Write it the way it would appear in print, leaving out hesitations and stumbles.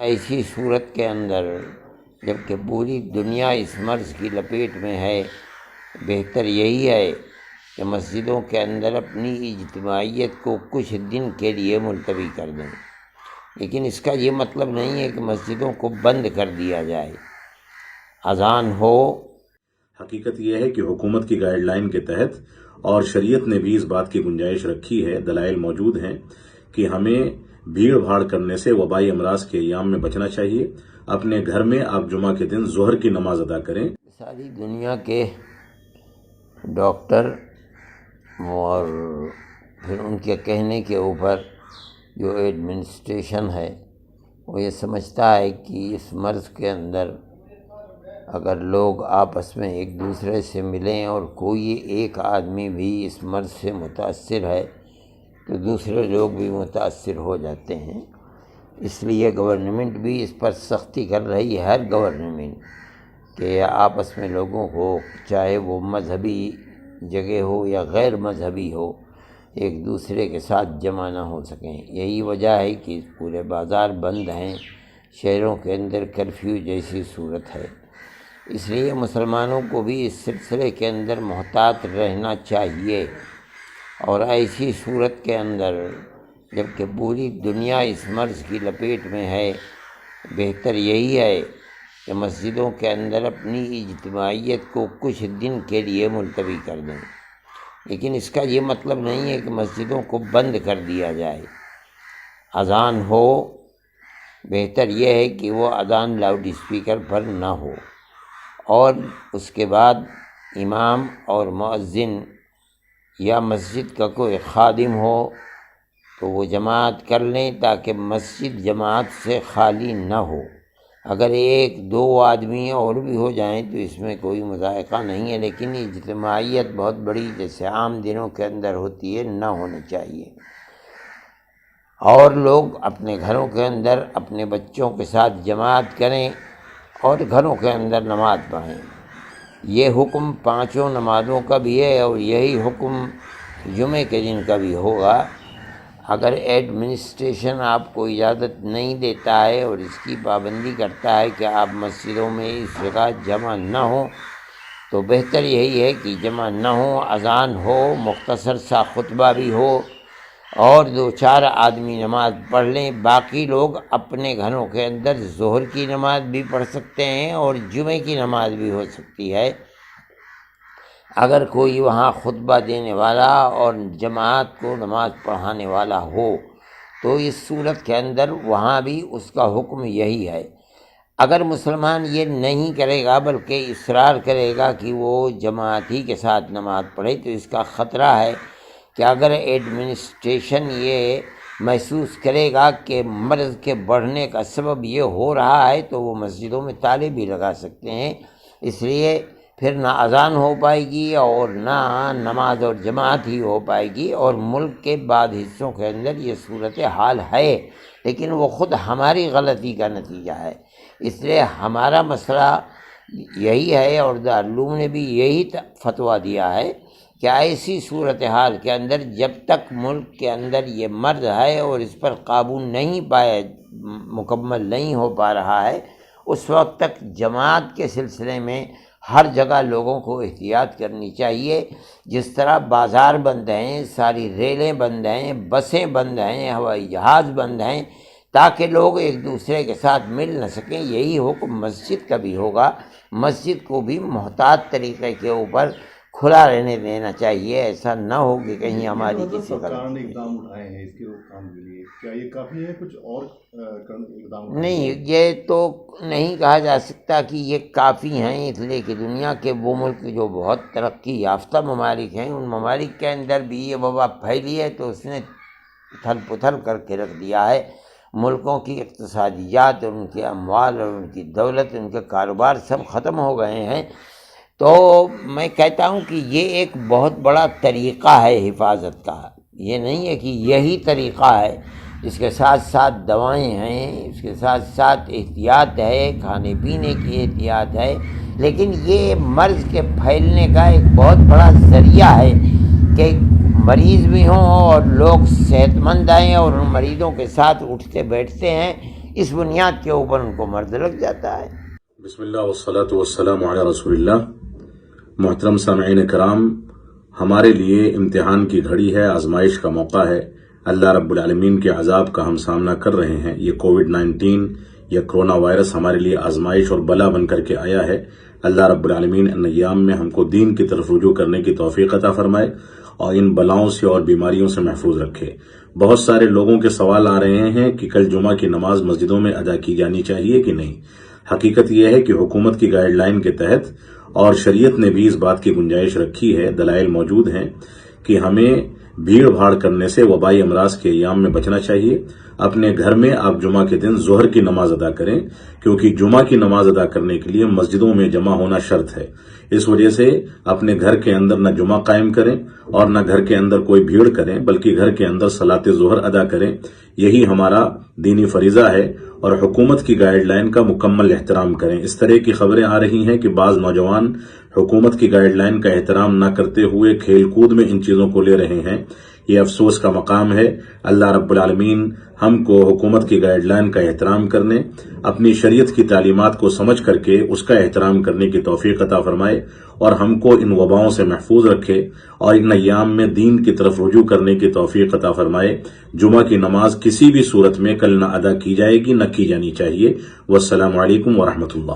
ایسی صورت کے اندر جب کہ پوری دنیا اس مرض کی لپیٹ میں ہے، بہتر یہی ہے کہ مسجدوں کے اندر اپنی اجتماعیت کو کچھ دن کے لیے ملتوی کر دیں، لیکن اس کا یہ مطلب نہیں ہے کہ مسجدوں کو بند کر دیا جائے، اذان ہو۔ حقیقت یہ ہے کہ حکومت کی گائیڈ لائن کے تحت اور شریعت نے بھی اس بات کی گنجائش رکھی ہے، دلائل موجود ہیں کہ ہمیں بھیڑ بھاڑ کرنے سے وبائی امراض کے ایام میں بچنا چاہیے۔ اپنے گھر میں آپ جمعہ کے دن ظہر کی نماز ادا کریں۔ ساری دنیا کے ڈاکٹر اور پھر ان کے کہنے کے اوپر جو ایڈمنسٹریشن ہے وہ یہ سمجھتا ہے کہ اس مرض کے اندر اگر لوگ آپس میں ایک دوسرے سے ملیں اور کوئی ایک آدمی بھی اس مرض سے متاثر ہے تو دوسرے لوگ بھی متاثر ہو جاتے ہیں، اس لیے گورنمنٹ بھی اس پر سختی کر رہی ہے، ہر گورنمنٹ، کہ آپس میں لوگوں کو چاہے وہ مذہبی جگہ ہو یا غیر مذہبی ہو ایک دوسرے کے ساتھ جمع نہ ہو سکیں۔ یہی وجہ ہے کہ پورے بازار بند ہیں، شہروں کے اندر کرفیو جیسی صورت ہے، اس لیے مسلمانوں کو بھی اس سلسلے کے اندر محتاط رہنا چاہیے۔ اور ایسی صورت کے اندر جب کہ پوری دنیا اس مرض کی لپیٹ میں ہے، بہتر یہی ہے کہ مسجدوں کے اندر اپنی اجتماعیت کو کچھ دن کے لیے ملتوی کر دیں، لیکن اس کا یہ مطلب نہیں ہے کہ مسجدوں کو بند کر دیا جائے، اذان ہو۔ بہتر یہ ہے کہ وہ اذان لاؤڈ اسپیکر پر نہ ہو، اور اس کے بعد امام اور مؤذن یا مسجد کا کوئی خادم ہو تو وہ جماعت کر لیں تاکہ مسجد جماعت سے خالی نہ ہو۔ اگر ایک دو آدمی اور بھی ہو جائیں تو اس میں کوئی مذائقہ نہیں ہے، لیکن اجتماعیت بہت بڑی جیسے عام دنوں کے اندر ہوتی ہے نہ ہونی چاہیے، اور لوگ اپنے گھروں کے اندر اپنے بچوں کے ساتھ جماعت کریں اور گھروں کے اندر نماز پڑھیں۔ یہ حکم پانچوں نمازوں کا بھی ہے اور یہی حکم جمعے کے دن کا بھی ہوگا۔ اگر ایڈمنسٹریشن آپ کو اجازت نہیں دیتا ہے اور اس کی پابندی کرتا ہے کہ آپ مسجدوں میں اس جگہ جمع نہ ہوں تو بہتر یہی ہے کہ جمع نہ ہوں، اذان ہو، مختصر سا خطبہ بھی ہو اور دو چار آدمی نماز پڑھ لیں، باقی لوگ اپنے گھروں کے اندر ظہر کی نماز بھی پڑھ سکتے ہیں اور جمعے کی نماز بھی ہو سکتی ہے۔ اگر کوئی وہاں خطبہ دینے والا اور جماعت کو نماز پڑھانے والا ہو تو اس صورت کے اندر وہاں بھی اس کا حکم یہی ہے۔ اگر مسلمان یہ نہیں کرے گا بلکہ اصرار کرے گا کہ وہ جماعت ہی کے ساتھ نماز پڑھے تو اس کا خطرہ ہے کہ اگر ایڈمنسٹریشن یہ محسوس کرے گا کہ مرض کے بڑھنے کا سبب یہ ہو رہا ہے تو وہ مسجدوں میں تالے بھی لگا سکتے ہیں، اس لیے پھر نہ اذان ہو پائے گی اور نہ نماز اور جماعت ہی ہو پائے گی، اور ملک کے بعض حصوں کے اندر یہ صورتحال ہے، لیکن وہ خود ہماری غلطی کا نتیجہ ہے۔ اس لیے ہمارا مسئلہ یہی ہے اور دارالعلوم نے بھی یہی فتویٰ دیا ہے کہ ایسی صورتحال کے اندر جب تک ملک کے اندر یہ مرض ہے اور اس پر قابو نہیں پایا، مکمل نہیں ہو پا رہا ہے، اس وقت تک جماعت کے سلسلے میں ہر جگہ لوگوں کو احتیاط کرنی چاہیے۔ جس طرح بازار بند ہیں، ساری ریلیں بند ہیں، بسیں بند ہیں، ہوائی جہاز بند ہیں، تاکہ لوگ ایک دوسرے کے ساتھ مل نہ سکیں، یہی حکم مسجد کا بھی ہوگا۔ مسجد کو بھی محتاط طریقے کے اوپر کھلا رہنے دینا چاہیے، ایسا نہ ہو کہ کہیں ہماری کسی سرکار نے اقدام اٹھائے ہیں اس کے روک تھام کے لیے، کیا یہ کافی ہے؟ کچھ اور اقدام نہیں، یہ تو نہیں کہا جا سکتا کہ یہ کافی ہیں، اس لیے کہ دنیا کے وہ ملک جو بہت ترقی یافتہ ممالک ہیں ان ممالک کے اندر بھی یہ وبا پھیلی ہے تو اس نے اتھل پتھل کر کے رکھ دیا ہے، ملکوں کی اقتصادیات، ان کے اموال اور ان کی دولت، ان کے کاروبار سب ختم ہو گئے ہیں۔ تو میں کہتا ہوں کہ یہ ایک بہت بڑا طریقہ ہے حفاظت کا، یہ نہیں ہے کہ یہی طریقہ ہے، اس کے ساتھ ساتھ دوائیں ہیں، اس کے ساتھ ساتھ احتیاط ہے، کھانے پینے کی احتیاط ہے، لیکن یہ مرض کے پھیلنے کا ایک بہت بڑا ذریعہ ہے کہ مریض بھی ہوں اور لوگ صحت مند ہیں اور ان مریضوں کے ساتھ اٹھتے بیٹھتے ہیں، اس بنیاد کے اوپر ان کو مرد لگ جاتا ہے۔ بسم اللہ والصلاة والسلام علی رسول اللہ۔ محترم سامعین کرام، ہمارے لیے امتحان کی گھڑی ہے، آزمائش کا موقع ہے۔ اللہ رب العالمین کے عذاب کا ہم سامنا کر رہے ہیں۔ یہ کووڈ-19 یا کرونا وائرس ہمارے لیے آزمائش اور بلا بن کر کے آیا ہے۔ اللہ رب العالمین ان ایام میں ہم کو دین کی طرف رجوع کرنے کی توفیق عطا فرمائے اور ان بلاؤں سے اور بیماریوں سے محفوظ رکھے۔ بہت سارے لوگوں کے سوال آ رہے ہیں کہ کل جمعہ کی نماز مسجدوں میں ادا کی جانی چاہیے کہ نہیں۔ حقیقت یہ ہے کہ حکومت کی گائیڈ لائن کے تحت اور شریعت نے بھی اس بات کی گنجائش رکھی ہے، دلائل موجود ہیں کہ ہمیں بھیڑ بھاڑ کرنے سے وبائی امراض کے ایام میں بچنا چاہیے۔ اپنے گھر میں آپ جمعہ کے دن ظہر کی نماز ادا کریں، کیونکہ جمعہ کی نماز ادا کرنے کے لیے مسجدوں میں جمع ہونا شرط ہے۔ اس وجہ سے اپنے گھر کے اندر نہ جمعہ قائم کریں اور نہ گھر کے اندر کوئی بھیڑ کریں، بلکہ گھر کے اندر صلاۃ ظہر ادا کریں۔ یہی ہمارا دینی فریضہ ہے اور حکومت کی گائیڈ لائن کا مکمل احترام کریں۔ اس طرح کی خبریں آ رہی ہیں کہ بعض نوجوان حکومت کی گائیڈ لائن کا احترام نہ کرتے ہوئے کھیل کود میں ان چیزوں کو لے رہے ہیں۔ یہ افسوس کا مقام ہے۔ اللہ رب العالمین ہم کو حکومت کی گائیڈ لائن کا احترام کرنے، اپنی شریعت کی تعلیمات کو سمجھ کر کے اس کا احترام کرنے کی توفیق عطا فرمائے اور ہم کو ان وباؤں سے محفوظ رکھے اور ان ایام میں دین کی طرف رجوع کرنے کی توفیق عطا فرمائے۔ جمعہ کی نماز کسی بھی صورت میں کل نہ ادا کی جائے گی، نہ کی جانی چاہیے۔ والسلام علیکم ورحمۃ اللہ۔